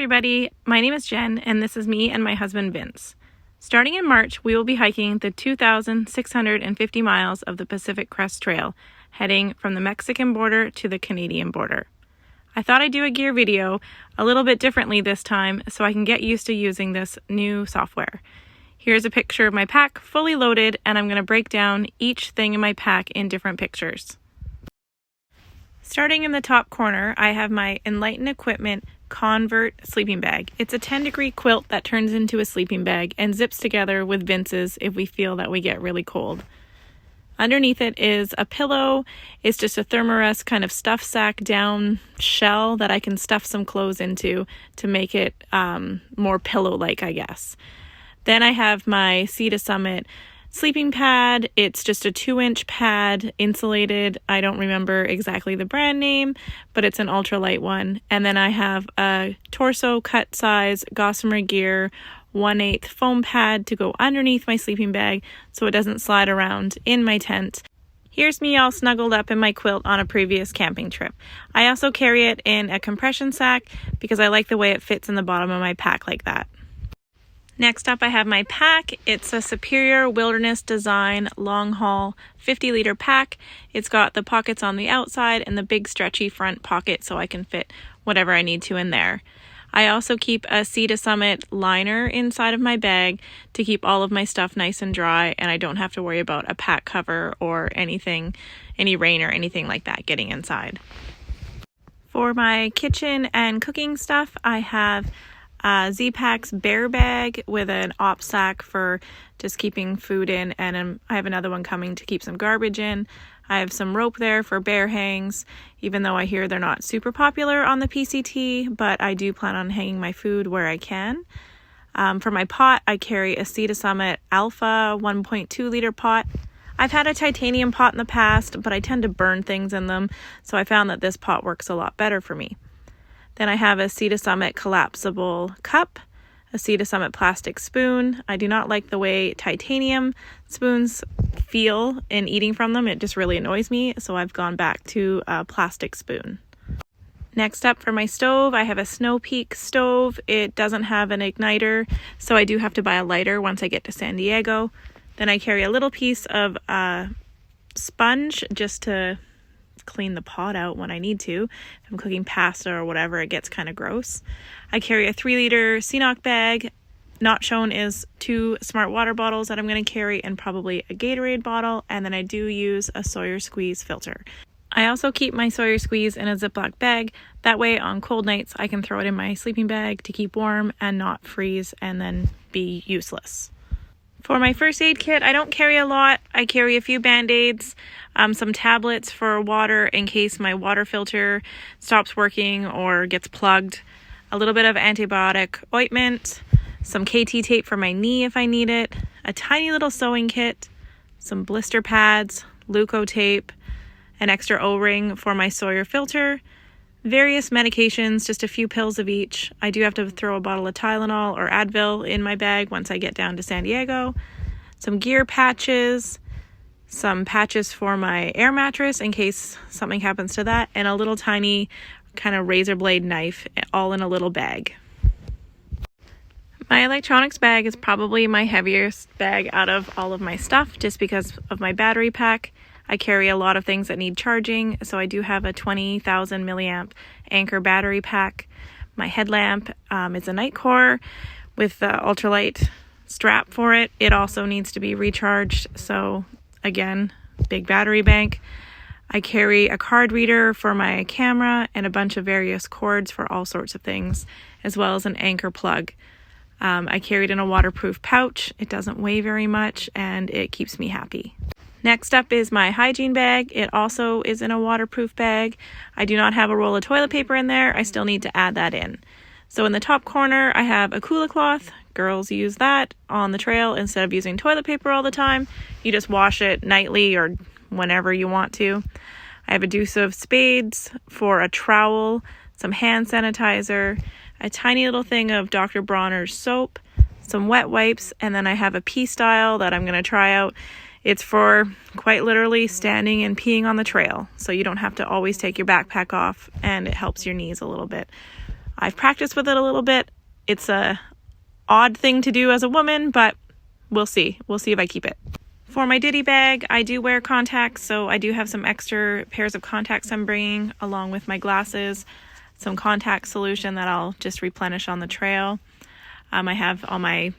everybody, my name is Jen and this is me and my husband Vince. Starting in March, we will be hiking the 2,650 miles of the Pacific Crest Trail, heading from the Mexican border to the Canadian border. I thought I'd do a gear video a little bit differently this time so I can get used to using this new software. Here's a picture of my pack fully loaded, and I'm going to break down each thing in my pack in different pictures. Starting in the top corner, I have my Enlighten Equipment Convert sleeping bag. It's a 10-degree quilt that turns into a sleeping bag and zips together with Vince's if we feel that we get really cold. Underneath it is a pillow. It's just a Thermarest kind of stuff sack down shell that I can stuff some clothes into to make it more pillow-like, I guess. Then I have my Sea to Summit sleeping pad. It's just a 2-inch pad, insulated. I don't remember exactly the brand name, but it's an ultralight one. And then I have a torso cut size Gossamer Gear 1/8 foam pad to go underneath my sleeping bag so it doesn't slide around in my tent. Here's me all snuggled up in my quilt on a previous camping trip. I also carry it in a compression sack because I like the way it fits in the bottom of my pack like that. Next up, I have my pack. It's a Superior Wilderness Design long haul 50-liter pack. It's got the pockets on the outside and the big stretchy front pocket so I can fit whatever I need to in there. I also keep a Sea to Summit liner inside of my bag to keep all of my stuff nice and dry, and I don't have to worry about a pack cover or anything, any rain or anything like that getting inside. For my kitchen and cooking stuff, I have Z-Pack's bear bag with an op sack for just keeping food in, and I have another one coming to keep some garbage in. I have some rope there for bear hangs, even though I hear they're not super popular on the PCT, but I do plan on hanging my food where I can. For my pot, I carry a Sea to Summit Alpha 1.2 liter pot. I've had a titanium pot in the past, but I tend to burn things in them, so I found that this pot works a lot better for me. Then I have a Sea to Summit collapsible cup, a Sea to Summit plastic spoon. I do not like the way titanium spoons feel in eating from them. It just really annoys me, so I've gone back to a plastic spoon. Next up, for my stove, I have a Snow Peak stove. It doesn't have an igniter, so I do have to buy a lighter once I get to San Diego. Then I carry a little piece of sponge just to clean the pot out when I need to. If I'm cooking pasta or whatever, it gets kind of gross. I carry a 3-liter CNOC bag. Not shown is 2 smart water bottles that I'm going to carry, and probably a Gatorade bottle, and then I do use a Sawyer Squeeze filter. I also keep my Sawyer Squeeze in a Ziploc bag. That way on cold nights I can throw it in my sleeping bag to keep warm and not freeze and then be useless. For my first aid kit, I don't carry a lot. I carry a few Band-Aids, some tablets for water in case my water filter stops working or gets plugged, a little bit of antibiotic ointment, some KT tape for my knee if I need it, a tiny little sewing kit, some blister pads, Leuko tape, an extra O-ring for my Sawyer filter, various medications, just a few pills of each. I do have to throw a bottle of Tylenol or Advil in my bag once I get down to San Diego. Some gear patches, some patches for my air mattress in case something happens to that, and a little tiny kind of razor blade knife, all in a little bag. My electronics bag is probably my heaviest bag out of all of my stuff just because of my battery pack. I carry a lot of things that need charging, so I do have a 20,000 milliamp Anchor battery pack. My headlamp is a Nightcore with the ultralight strap for it. It also needs to be recharged, so again, big battery bank. I carry a card reader for my camera and a bunch of various cords for all sorts of things, as well as an Anchor plug. I carry it in a waterproof pouch. It doesn't weigh very much and it keeps me happy. Next up is my Hygiene bag. It also is in a waterproof bag. I do not have a roll of toilet paper in there. I still need to add that in. So in the top corner, I have a Kula cloth. Girls use that on the trail instead of using toilet paper all the time. You just wash it nightly or whenever you want to. I have a deuce of spades for a trowel, some hand sanitizer, a tiny little thing of Dr. Bronner's soap, some wet wipes, and then I have a pee style that I'm going to try out. It's for quite literally standing and peeing on the trail, so you don't have to always take your backpack off, and it helps your knees a little bit. I've practiced with it a little bit. It's a odd thing to do as a woman, but we'll see. We'll see if I keep it. For my ditty bag, I do wear contacts, so I do have some extra pairs of contacts I'm bringing along with my glasses, some contact solution that I'll just replenish on the trail. I have all my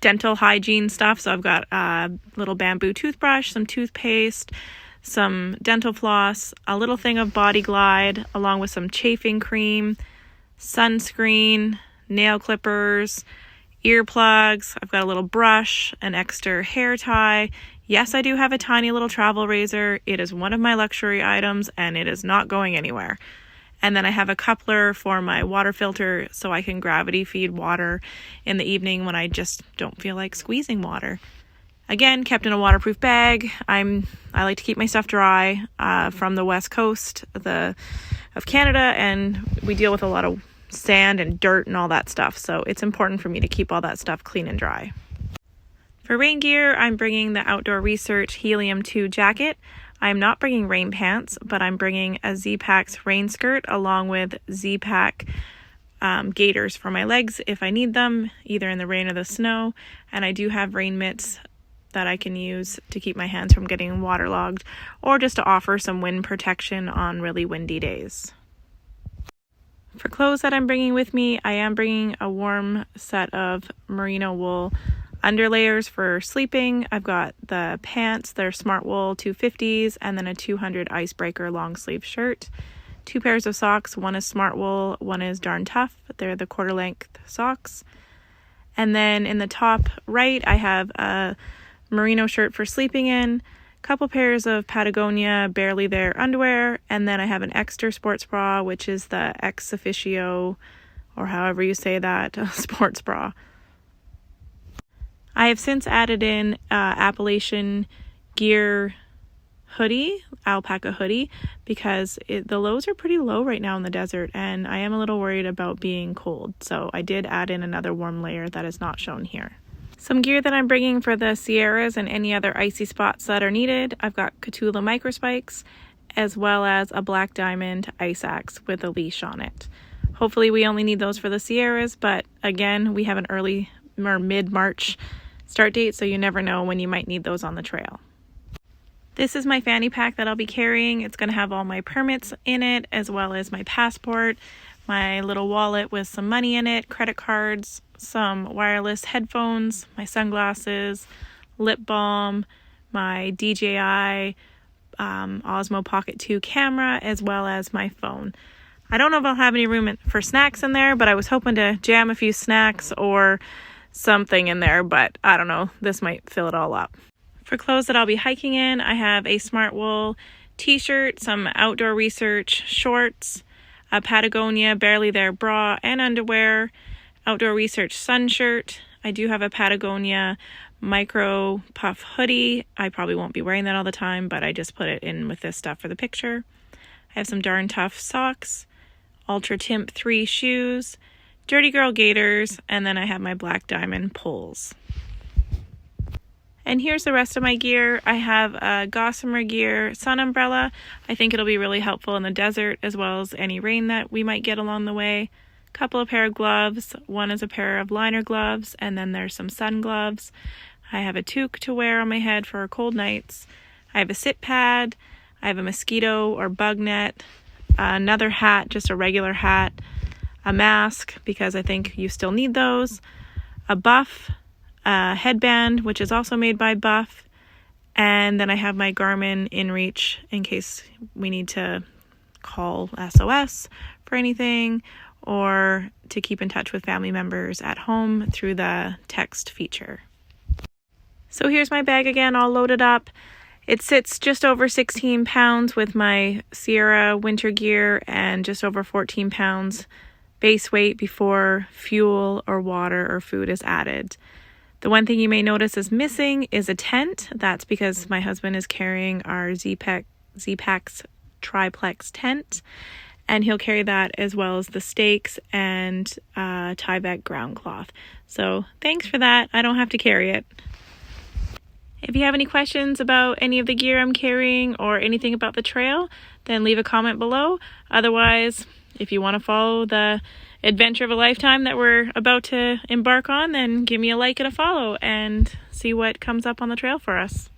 dental hygiene stuff, so I've got a little bamboo toothbrush, some toothpaste, some dental floss, a little thing of Body Glide, along with some chafing cream, sunscreen, nail clippers, earplugs. I've got a little brush, an extra hair tie. Yes, I do have a tiny little travel razor. It is one of my luxury items and it is not going anywhere. And then I have a coupler for my water filter so I can gravity feed water in the evening when I just don't feel like squeezing water. Again, kept in a waterproof bag. I like to keep my stuff dry from the west coast of Canada, and we deal with a lot of sand and dirt and all that stuff, so it's important for me to keep all that stuff clean and dry. For rain gear, I'm bringing the Outdoor Research Helium 2 jacket. I'm not bringing rain pants, but I'm bringing a Z-Pack's rain skirt along with Z-Pack gaiters for my legs if I need them, either in the rain or the snow, and I do have rain mitts that I can use to keep my hands from getting waterlogged or just to offer some wind protection on really windy days. For clothes that I'm bringing with me, I am bringing a warm set of merino wool underlayers for sleeping. I've got the pants, they're Smart Wool 250s, and then a 200 Icebreaker long sleeve shirt. 2 pairs of socks, one is Smart Wool, one is Darn Tough. They're the quarter length socks. And then in the top right, I have a merino shirt for sleeping in, couple pairs of Patagonia Barely There underwear, and then I have an extra sports bra, which is the Ex Officio, or however you say that, sports bra. I have since added in Appalachian Gear hoodie, alpaca hoodie, because the lows are pretty low right now in the desert, and I am a little worried about being cold, so I did add in another warm layer that is not shown here. Some gear that I'm bringing for the Sierras and any other icy spots that are needed. I've got Catula microspikes, as well as a black diamond ice axe with a leash on it. Hopefully we only need those for the Sierras, but again, we have an early or mid-March start date, so you never know when you might need those on the trail. This is my fanny pack that I'll be carrying. It's going to have all my permits in it, as well as my passport, my little wallet with some money in it, credit cards, some wireless headphones, my sunglasses, lip balm, my DJI Osmo Pocket 2 camera, as well as my phone. I don't know if I'll have any room for snacks in there, but I was hoping to jam a few snacks or something in there, but I don't know. This might fill it all up. For clothes that I'll be hiking in, I have a Smart Wool t-shirt, some Outdoor Research shorts, a Patagonia Barely There bra and underwear, Outdoor Research sun shirt. I do have a Patagonia micro puff hoodie. I probably won't be wearing that all the time, but I just put it in with this stuff for the picture. I have some Darn Tough socks, Ultra Timp 3 shoes, Dirty Girl gaiters, and then I have my black diamond poles. And here's the rest of my gear. I have a Gossamer Gear sun umbrella. I think it'll be really helpful in the desert as well as any rain that we might get along the way. Couple of pair of gloves. One is a pair of liner gloves, and then there's some sun gloves. I have a toque to wear on my head for cold nights. I have a sit pad. I have a mosquito or bug net. Another hat, just a regular hat. A mask, because I think you still need those. A buff. A headband, which is also made by Buff, and then I have my Garmin InReach in case we need to call SOS for anything or to keep in touch with family members at home through the text feature. So here's my bag again, all loaded up. It sits just over 16 pounds with my Sierra winter gear and just over 14 pounds base weight before fuel or water or food is added. The one thing you may notice is missing is a tent. That's because my husband is carrying our Z-Pack's triplex tent, and he'll carry that as well as the stakes and Tyvek ground cloth. So thanks for that. I don't have to carry it. If you have any questions about any of the gear I'm carrying or anything about the trail, then leave a comment below. Otherwise, if you want to follow the adventure of a lifetime that we're about to embark on, then give me a like and a follow and see what comes up on the trail for us.